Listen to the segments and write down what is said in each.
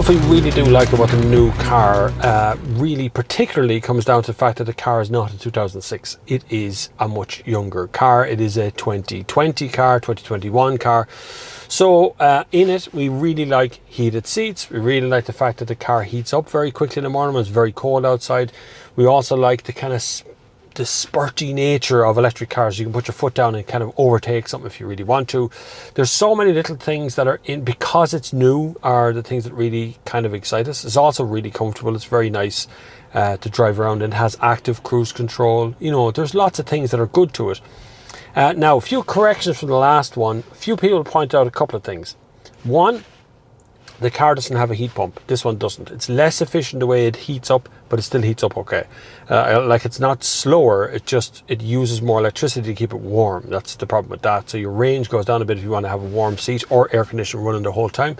stuff we really do like about the new car really particularly comes down to the fact that the car is not a 2006. It is a much younger car. It is a 2020 car, 2021 car. So in it, we really like heated seats. We really like the fact that the car heats up very quickly in the morning when it's very cold outside. We also like the kind of the spurty nature of electric cars. You can put your foot down and kind of overtake something if you really want to. There's so many little things that are in, because it's new, are the things that really kind of excite us. It's also really comfortable. It's very nice to drive around, and it has active cruise control. You know, there's lots of things that are good to it. Now, a few corrections from the last one. A few people point out a couple of things. One, the car doesn't have a heat pump. This one doesn't. It's less efficient the way it heats up, but it still heats up okay. Like, it's not slower, it uses more electricity to keep it warm. That's the problem with that. So your range goes down a bit if you want to have a warm seat or air conditioning running the whole time.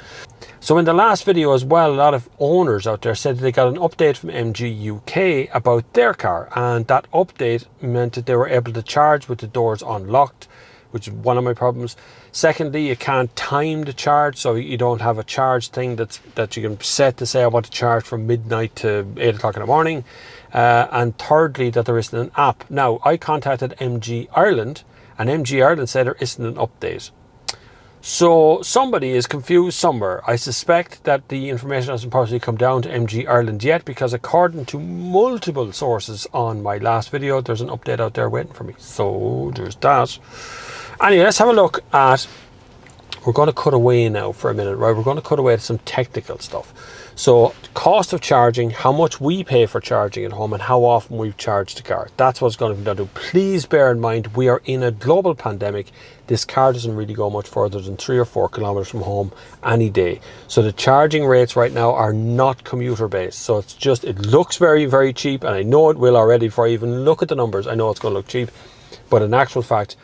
So in the last video as well, a lot of owners out there said that they got an update from MG UK about their car, and that update meant that they were able to charge with the doors unlocked, which is one of my problems. Secondly, you can't time the charge, so you don't have a charge thing that you can set to say I want to charge from midnight to 8 o'clock in the morning. And thirdly, that there isn't an app. Now, I contacted MG Ireland, and MG Ireland said there isn't an update. So somebody is confused somewhere. I suspect that the information hasn't possibly come down to MG Ireland yet, because according to multiple sources on my last video, there's an update out there waiting for me. So there's that. Anyway, let's have a look at, we're going to cut away now for a minute, right? We're going to cut away to some technical stuff. So cost of charging, how much we pay for charging at home, and how often we charge the car. That's what's going to be done to. Please bear in mind, we are in a global pandemic. This car doesn't really go much further than 3 or 4 kilometers from home any day. So the charging rates right now are not commuter based. So it's just, it looks very, very cheap, and I know it will already. Before I even look at the numbers, I know it's going to look cheap. But in actual fact,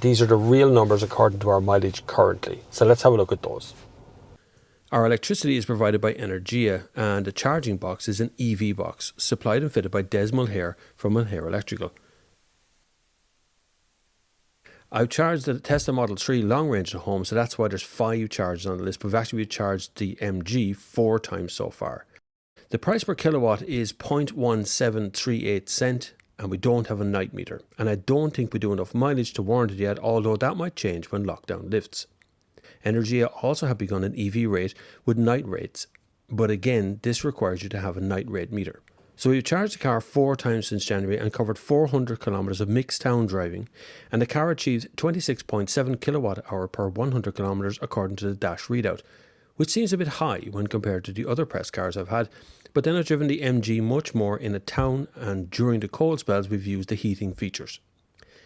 these are the real numbers according to our mileage currently. So let's have a look at those. Our electricity is provided by Energia, and the charging box is an EV box, supplied and fitted by Des Mulher from Mulher Electrical. I've charged the Tesla Model 3 long range at home, so that's why there's 5 charges on the list, but we've actually charged the MG 4 times so far. The price per kilowatt is 0.1738 cent. And we don't have a night meter, and I don't think we do enough mileage to warrant it yet, although that might change when lockdown lifts. Energia also have begun an EV rate with night rates, but again, this requires you to have a night rate meter. So we've charged the car 4 times since January and covered 400 kilometres of mixed town driving, and the car achieves 26.7 kilowatt hour per 100 kilometres according to the dash readout, which seems a bit high when compared to the other press cars I've had. But then I've driven the MG much more in a town, and during the cold spells we've used the heating features.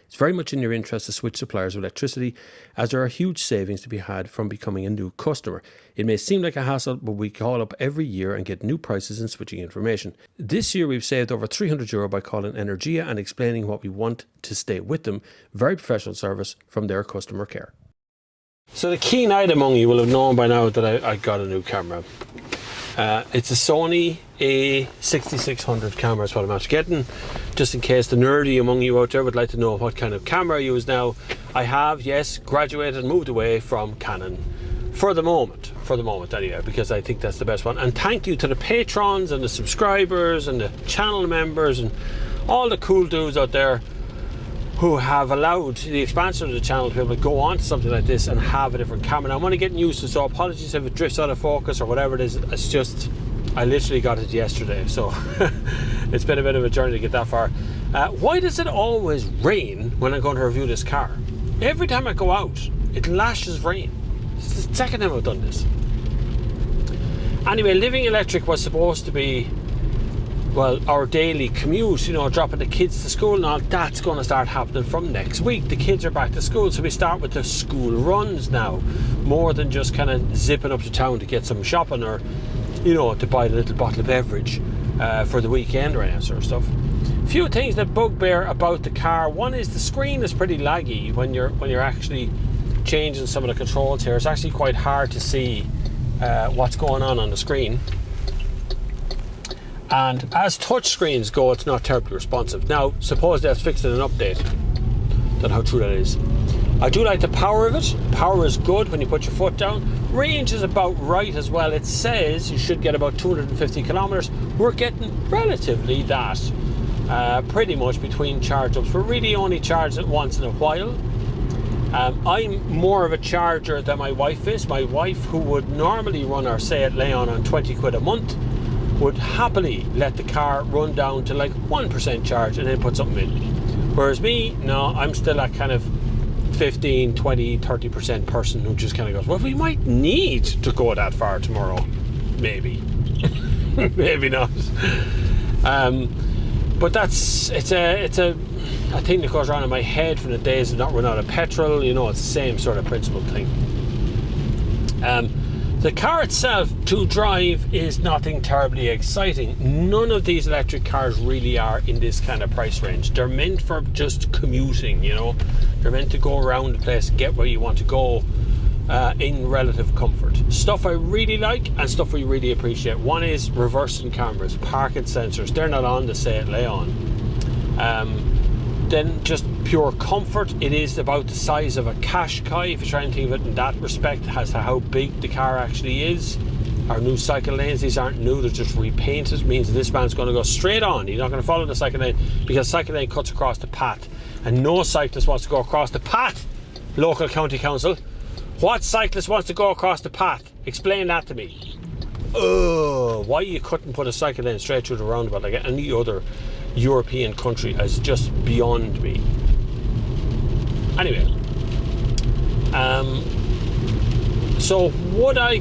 It's very much in your interest to switch suppliers of electricity, as there are huge savings to be had from becoming a new customer. It may seem like a hassle, but we call up every year and get new prices and switching information. This year we've saved over €300 by calling Energia and explaining what we want to stay with them. Very professional service from their customer care. So the keen-eyed among you will have known by now that I got a new camera. It's a Sony A6600 camera is what I'm actually getting, just in case the nerdy among you out there would like to know what kind of camera I use now. I have, yes, graduated and moved away from Canon for the moment anyway, because I think that's the best one. And thank you to the patrons and the subscribers and the channel members and all the cool dudes out there who have allowed the expansion of the channel to be able to go on to something like this and have a different camera. Now, I'm only getting used to it, so apologies if it drifts out of focus or whatever it is. It's just, I literally got it yesterday, so it's been a bit of a journey to get that far. Why does it always rain when I'm going to review this car? Every time I go out, it lashes rain. It's the second time I've done this. Anyway, living electric was supposed to be, well, our daily commute, you know, dropping the kids to school and all. That's going to start happening from next week. The kids are back to school, so we start with the school runs now, more than just kind of zipping up to town to get some shopping or, you know, to buy a little bottle of beverage for the weekend or any sort of stuff. A few things that bugbear about the car. One is the screen is pretty laggy when you're actually changing some of the controls here. It's actually quite hard to see what's going on the screen. And as touch screens go, it's not terribly responsive. Now, suppose they've fixed it in an update. Don't know how true that is. I do like the power of it. Power is good when you put your foot down. Range is about right as well. It says you should get about 250 kilometers. We're getting relatively that, pretty much between charge ups. We're really only charged it once in a while. I'm more of a charger than my wife is. My wife, who would normally run our Seat Leon on 20 quid a month, would happily let the car run down to like 1% charge and then put something in. Whereas me, no, I'm still that kind of 15, 20, 30% person who just kind of goes, well, we might need to go that far tomorrow. Maybe. Maybe not. But it's a thing that goes around in my head from the days of not running out of petrol. You know, it's the same sort of principle thing. The car itself to drive is nothing terribly exciting. None of these electric cars really are in this kind of price range. They're meant for just commuting, you know. They're meant to go around the place and get where you want to go in relative comfort. Stuff I really like and stuff we really appreciate. One is reversing cameras, parking sensors. They're not on the Seat Leon. Then just pure comfort. It is about the size of a Qashqai, if you're trying to think of it in that respect, as to how big the car actually is. Our new cycle lanes, these aren't new, they're just repainted. It means this man's going to go straight on. He's not going to follow the cycle lane, because cycle lane cuts across the path, and no cyclist wants to go across the path. Local county council, what cyclist wants to go across the path? Explain that to me. Why you couldn't put a cycle lane straight through the roundabout like any other European country is just beyond me. Anyway, so would I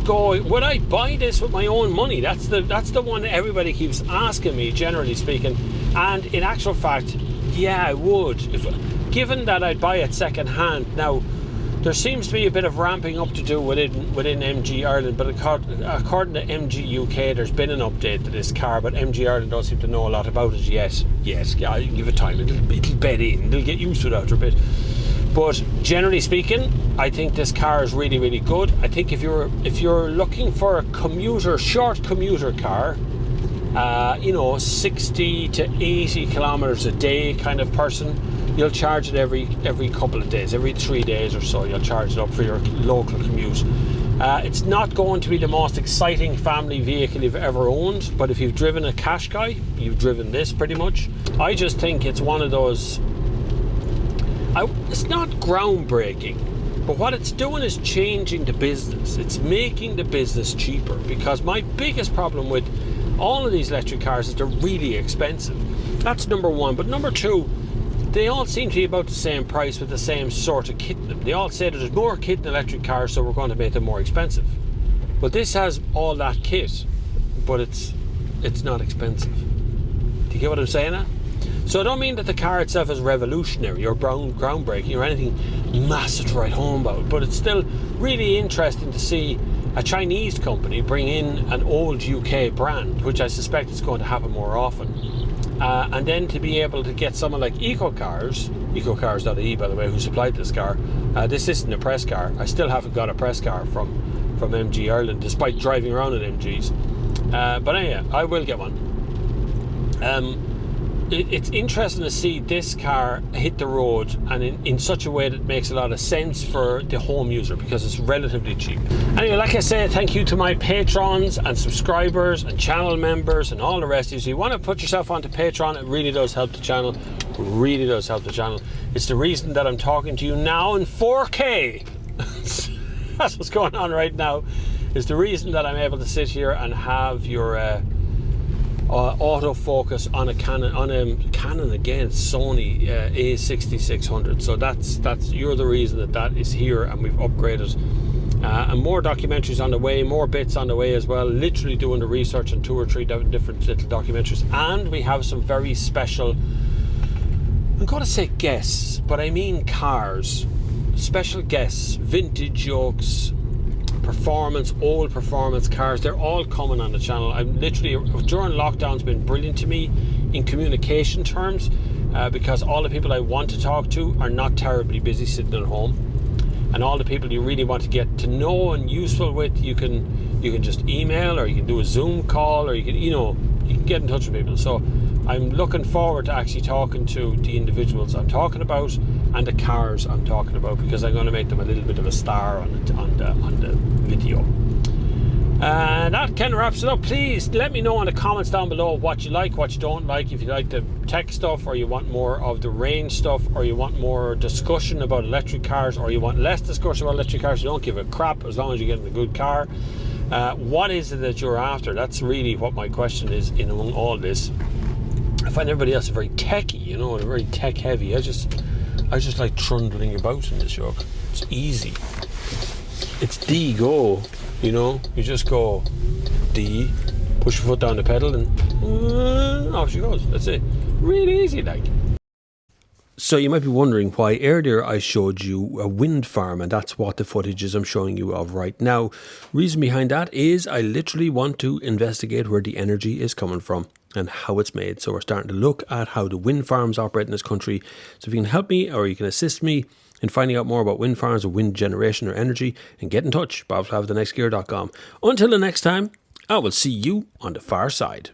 buy this with my own money? That's the one that everybody keeps asking me, generally speaking. And in actual fact, yeah, I would. Given that I'd buy it second hand. Now, there seems to be a bit of ramping up to do within MG Ireland, but according to MG UK, there's been an update to this car, but MG Ireland don't seem to know a lot about it yet. Yes, I'll give it time. It'll bed in. They'll get used to it after a bit. But generally speaking, I think this car is really, really good. I think if you're looking for a short commuter car, 60 to 80 kilometers a day kind of person, you'll charge it every couple of days, every 3 days or so. You'll charge it up for your local commute. It's not going to be the most exciting family vehicle you've ever owned, but if you've driven a Qashqai, you've driven this pretty much. I just think it's one of those. It's not groundbreaking, but what it's doing is changing the business. It's making the business cheaper, because my biggest problem with all of these electric cars is they're really expensive. That's number one. But number two, they all seem to be about the same price with the same sort of kit in them. They all say that there's more kit in electric cars, so we're going to make them more expensive. But this has all that kit, but it's not expensive. Do you get what I'm saying now? So I don't mean that the car itself is revolutionary or groundbreaking or anything massive to write home about, but it's still really interesting to see a Chinese company bring in an old UK brand, which I suspect is going to happen more often. And then to be able to get someone like EcoCars, EcoCars.ie by the way, who supplied this car. This isn't a press car. I still haven't got a press car from MG Ireland, despite driving around in MGs. But anyway, I will get one. It's interesting to see this car hit the road, and in such a way that makes a lot of sense for the home user, because it's relatively cheap. Anyway, like I said, thank you to my patrons and subscribers and channel members and all the rest of you. So you want to put yourself onto Patreon, it really does help the channel. Really does help the channel. It's the reason that I'm talking to you now in 4K. That's what's going on right now. It's the reason that I'm able to sit here and have your autofocus on a Canon again, Sony A6600. So that's you're the reason that is here, and we've upgraded. And more documentaries on the way, more bits on the way as well. Literally doing the research on 2 or 3 different little documentaries, and we have some very special. I'm going to say guests, but I mean cars. Special guests, vintage yokes, performance, old performance cars. They're all coming on the channel. I'm literally, during lockdown's been brilliant to me in communication terms, because all the people I want to talk to are not terribly busy sitting at home, and all the people you really want to get to know and useful with, you can just email, or you can do a Zoom call, or you can get in touch with people. So I'm looking forward to actually talking to the individuals I'm talking about and the cars I'm talking about, because I'm going to make them a little bit of a star on the video. That kind of wraps it up. Please let me know in the comments down below what you like, what you don't like. If you like the tech stuff, or you want more of the range stuff, or you want more discussion about electric cars, or you want less discussion about electric cars. You don't give a crap as long as you're getting a good car. What is it that you're after? That's really what my question is in among all this. I find everybody else very techy, you know, and very tech heavy. I just like trundling about in this yoke. It's easy. It's D go, you know. You just go D, push your foot down the pedal, and off she goes. That's it. Really easy, like. So you might be wondering why earlier I showed you a wind farm, and that's what the footage is I'm showing you of right now. Reason behind that is I literally want to investigate where the energy is coming from and how it's made. So we're starting to look at how the wind farms operate in this country. So if you can help me, or you can assist me in finding out more about wind farms or wind generation or energy, and get in touch, bobflav@thenextgear.com. Until the next time, I will see you on the far side.